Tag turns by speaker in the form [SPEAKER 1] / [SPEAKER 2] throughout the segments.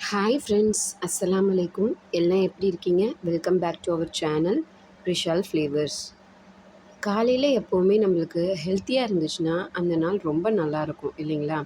[SPEAKER 1] Hi friends, அஸ்ஸலாமு அலைக்கும். எல்லாம் எப்படி இருக்கீங்க? Welcome back to our channel Rishal flavours. காலையில் எப்போவுமே நம்மளுக்கு ஹெல்த்தியாக இருந்துச்சுன்னா அந்த நாள் ரொம்ப நல்லாயிருக்கும் இல்லைங்களா?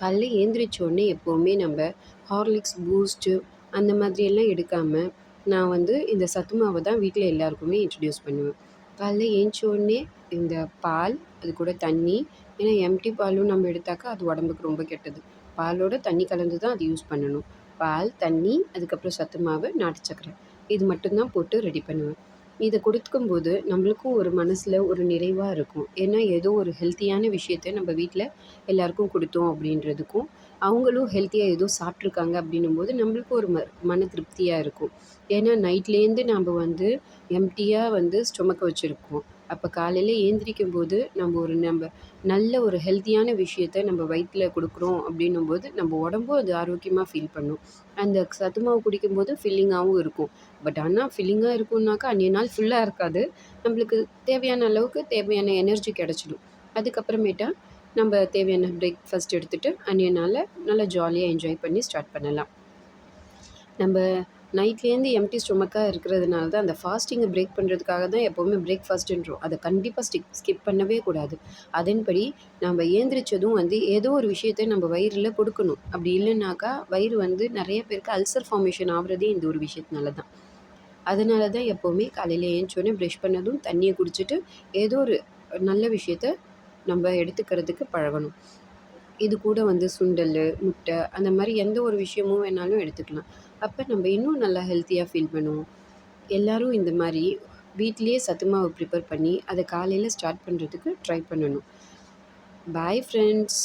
[SPEAKER 1] காலையில் ஏந்திரிச்ச உடனே எப்போவுமே நம்ம ஹார்லிக்ஸ், பூஸ்ட்டு அந்த மாதிரியெல்லாம் எடுக்காமல் நான் இந்த சத்து மாவை தான் வீட்டில் எல்லாருக்குமே இன்ட்ரடியூஸ் பண்ணுவேன். காலைல ஏந்திச்ச உடனே இந்த பால், அது கூட தண்ணி. ஏன்னா எம்டி பாலும் நம்ம எடுத்தாக்கா அது உடம்புக்கு ரொம்ப கெட்டது. பாலோட தண்ணி கலந்து தான் அது யூஸ் பண்ணணும். பால், தண்ணி, அதுக்கப்புறம் சத்து மாவு, நாட்டு சர்க்கரை. இது மட்டும்தான் போட்டு ரெடி பண்ணுவேன். இதை கொடுக்கும்போது நம்மளுக்கும் ஒரு மனசில் ஒரு நிறைவாக இருக்கும். ஏன்னா ஏதோ ஒரு ஹெல்த்தியான விஷயத்த நம்ம வீட்டில் எல்லாருக்கும் கொடுத்தோம் அப்படின்றதுக்கும், அவங்களும் ஹெல்த்தியாக ஏதோ சாப்பிட்ருக்காங்க அப்படின்னும்போது நம்மளுக்கும் ஒரு மன திருப்தியாக இருக்கும். ஏன்னா நைட்லேருந்து நம்ம எம்ப்டியாக ஸ்டொமக்கை வச்சுருக்கோம். அப்போ காலையில் ஏந்திரிக்கும்போது நம்ம நல்ல ஒரு ஹெல்த்தியான விஷயத்த நம்ம வயிற்றில கொடுக்குறோம் அப்படின்னும்போது நம்ம உடம்பும் அது ஆரோக்கியமாக ஃபீல் பண்ணும். அந்த சத்து மாவு குடிக்கும்போது ஃபில்லிங்காகவும் இருக்கும். பட் ஆனால் ஃபில்லிங்காக இருக்கும்னாக்கா அன்றைய நாள் ஃபுல்லாக இருக்காது. நம்மளுக்கு தேவையான அளவுக்கு தேவையான எனர்ஜி கிடச்சிடும். அதுக்கப்புறமேட்டா நம்ம தேவையான பிரேக்ஃபாஸ்ட் எடுத்துகிட்டு அன்றைய நாளை நல்லா ஜாலியாக என்ஜாய் பண்ணி ஸ்டார்ட் பண்ணலாம். நம்ம நைட்லேருந்து எம்ப்டி ஸ்டொமக்காக இருக்கிறதுனால தான் அந்த ஃபாஸ்டிங்கை பிரேக் பண்ணுறதுக்காக தான் எப்போவுமே பிரேக்ஃபாஸ்ட்டுன்றோம். அதை கண்டிப்பாக ஸ்கிப் பண்ணவே கூடாது. அதன்படி நம்ம ஏந்திரிச்சதும் ஏதோ ஒரு விஷயத்த நம்ம வயிறில் கொடுக்கணும். அப்படி இல்லைனாக்கா வயிறு நிறைய பேருக்கு அல்சர் ஃபார்மேஷன் ஆகுறதே இந்த ஒரு விஷயத்தினால தான். அதனால தான் எப்போவுமே காலையில் ஏந்திச்சோடனே ப்ரஷ் பண்ணதும் தண்ணியை குடிச்சிட்டு ஏதோ ஒரு நல்ல விஷயத்த நம்ம எடுத்துக்கிறதுக்கு பழகணும். இது கூட சுண்டல், முட்டை அந்த மாதிரி எந்த ஒரு விஷயமும் வேணாலும் எடுத்துக்கலாம். அப்போ நம்ம இன்னும் நல்லா ஹெல்த்தியாக ஃபீல் பண்ணுவோம். எல்லோரும் இந்த மாதிரி வீட்டிலேயே சத்து மாவு ப்ரிப்பேர் பண்ணி அதை காலையில் ஸ்டார்ட் பண்ணுறதுக்கு ட்ரை பண்ணணும். Bye friends.